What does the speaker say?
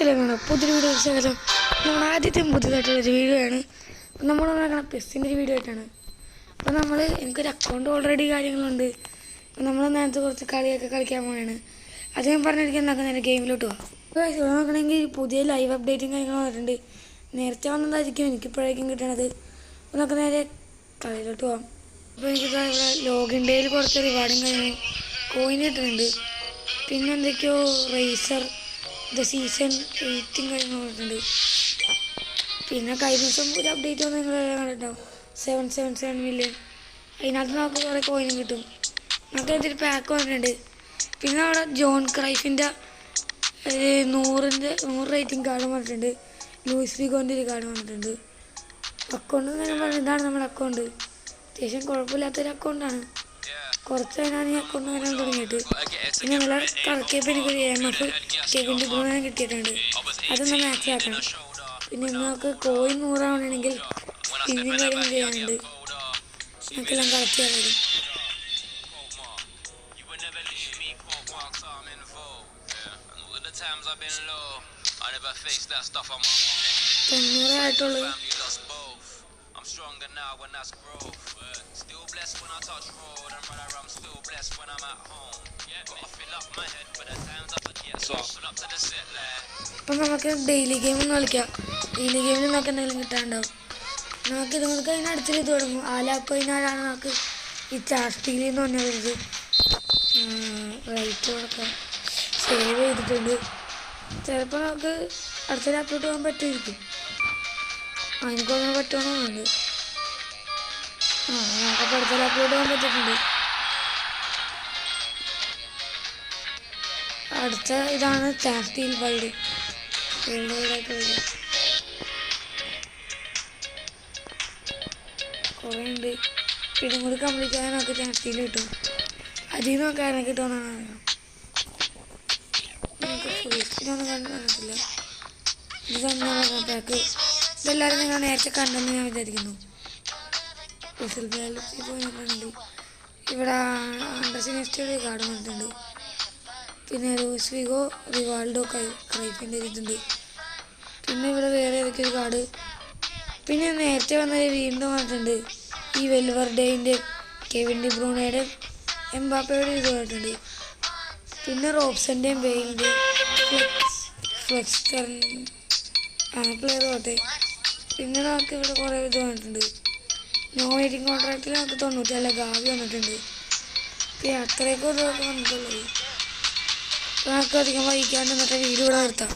ഗൈസിലാണ് പുതിയൊരു വീഡിയോ ശേഷം നമ്മൾ ആദ്യത്തെ പുതിയതായിട്ടുള്ളൊരു വീഡിയോ ആണ്. നമ്മൾ നോക്കണം പെസ്സിൻ്റെ ഒരു വീഡിയോ ആയിട്ടാണ്. അപ്പോൾ എനിക്കൊരു അക്കൗണ്ട് ഓൾറെഡി കാര്യങ്ങളുണ്ട്. നമ്മൾ നേരത്തെ കുറച്ച് കളിയൊക്കെ കളിക്കാൻ പോവുകയാണ്. അത് ഞാൻ പറഞ്ഞിരിക്കാൻ നേരെ ഗെയിമിലോട്ട് പോകാം. ഇപ്പോൾ ഇവിടെ നോക്കണമെങ്കിൽ പുതിയ ലൈവ് അപ്ഡേറ്റും കാര്യങ്ങളും വന്നിട്ടുണ്ട്. നേരത്തെ വന്നതായിരിക്കും എനിക്കിപ്പോഴേക്കും കിട്ടണത്. അപ്പോൾ നമുക്ക് നേരെ കളിയിലോട്ട് പോകാം. അപ്പോൾ എനിക്കിപ്പോൾ ഇവിടെ ലോഗിൻ ഡേയിൽ കുറച്ച് റിവാർഡും കാര്യങ്ങളും കോയിൻ കിട്ടുന്നുണ്ട്. പിന്നെ എന്തൊക്കെയോ റേസർ സീസൺ 8 കഴിഞ്ഞ് വന്നിട്ടുണ്ട്. പിന്നെ കഴിഞ്ഞ ദിവസം ഒരു അപ്ഡേറ്റ് വന്ന് നിങ്ങൾ കണ്ടിട്ടുണ്ടാവും 777 മില്യൺ. അതിനകത്ത് നമുക്ക് കുറേ കോയിനും കിട്ടും. നമുക്ക് എന്തൊരു പാക്ക് വന്നിട്ടുണ്ട്. പിന്നെ അവിടെ ജോൺ ക്രൈഫിൻ്റെ 100 റേറ്റിംഗ് കാർഡ് വന്നിട്ടുണ്ട്. ലൂയിസ് ഫിഗോൻ്റെ ഒരു കാർഡ് വന്നിട്ടുണ്ട്. അക്കൗണ്ട് എന്ന് പറഞ്ഞാൽ ഇതാണ് നമ്മുടെ അക്കൗണ്ട്. അത്യാവശ്യം കുഴപ്പമില്ലാത്തൊരു അക്കൗണ്ടാണ്. കുറച്ച് കഴിഞ്ഞാണ് ഈ അക്കൗണ്ട് വരാൻ തുടങ്ങിയിട്ട്. പിന്നെ നല്ല കറക്കിയപ്പോൾ എനിക്കൊരു AMF കെവിൻ്റെ ബ്രൂണെ കിട്ടിയിട്ടുണ്ട്. അതൊന്ന് മാച്ച് ആക്കണം. പിന്നെ നമുക്ക് കോയിൻ 100 ആവണമെങ്കിൽ സ്പിന്നിങ് കാര്യങ്ങൾ ചെയ്യാനുണ്ട്. നമുക്കെല്ലാം കളക്ട് ചെയ്യാൻ വരും. 90 ആയിട്ടുള്ളൂ. അപ്പം നമുക്ക് ഡെയിലി ഗെയിമൊന്നും കളിക്കാം. ഡെയിലി ഗെയിമിൽ നമുക്ക് എന്തെങ്കിലും കിട്ടാനുണ്ടാവും. നമുക്കിത് നമുക്ക് അതിനടുത്ത് ഇത് തുടങ്ങും. ആലാക്കോയിനാലാണ് നമുക്ക് ഈ ചാർട്ടിയിൽ എന്ന് പറഞ്ഞത് റൈറ്റ് കൊടുക്കാം. സേവ് ചെയ്തിട്ടുണ്ട്. ചിലപ്പോൾ നമുക്ക് അടുത്തൊരു അപ്ലോഡ് പോകാൻ പറ്റുമായിരിക്കും. അതിനൊക്കെ പറ്റുമെന്നുണ്ട്. നമുക്കപ്പോൾ അടുത്തൊരു അപ്ലോഡ് പോകാൻ പറ്റിയിട്ടുണ്ട്. അടുത്ത ഇതാണ് ചാർട്ടിയിൽ വൈഡ് വേൾഡ് വൈഡായിട്ട് വരും. കുറേ ഉണ്ട്. പിന്നെ കൂടി കംപ്ലീറ്റ് ആയാൽ നമുക്ക് ചാർട്ടിയിൽ കിട്ടും. അതിൽ നിന്ന് നമുക്ക് അതിനെ കിട്ടുമെന്നാണ് അറിയാം. നമുക്ക് ഫേസ്റ്റിനൊന്നും കണ്ടിട്ടില്ല. ഇത് തന്നെയാണ് പാക്ക്. ഇതെല്ലാവരും നിങ്ങൾ നേരത്തെ കണ്ടെന്ന് ഞാൻ വിചാരിക്കുന്നു. സ്പെഷ്യൽ ബാലൻസിൽ പോയിട്ടുണ്ടെങ്കിൽ ഇവിടെ അണ്ടർസിനെസ്റ്റൊരു കാർഡ് വന്നിട്ടുണ്ട്. പിന്നെ ലൂയിസ് ഫിഗോ റിവാൾഡോ ക്രൈഫിൻ്റെ ഇതുണ്ട്. പിന്നെ ഇവിടെ വേറെ ഏതൊക്കെ ഒരു കാർഡ്. പിന്നെ നേരത്തെ വന്നത് വീണ്ടും വന്നിട്ടുണ്ട്. ഈ വെൽവർഡേൻ്റെ കെവിൻ ഡി ബ്രൂണയുടെ എംബാപ്പയുടെ ഇത് വന്നിട്ടുണ്ട്. പിന്നെ റോബ്സൻ്റെയും ബെയിലിൻ്റെയും ഫ്ലെക്സ് പ്ലെയർ പോട്ടെ. പിന്നെ നമുക്ക് ഇവിടെ കുറേ ഇത് വന്നിട്ടുണ്ട്. നോ വെയിറ്റിംഗ് കോൺട്രാക്റ്റിൽ നമുക്ക് 94 ഗാവി വന്നിട്ടുണ്ട്. പിന്നെ അത്രയൊക്കെ ഇതൊക്കെ വന്നിട്ടുള്ളത്. നമുക്ക് അധികം വൈകാണ്ട് ഇന്നത്തെ വീഡിയോ ഇവിടെ നിർത്താം.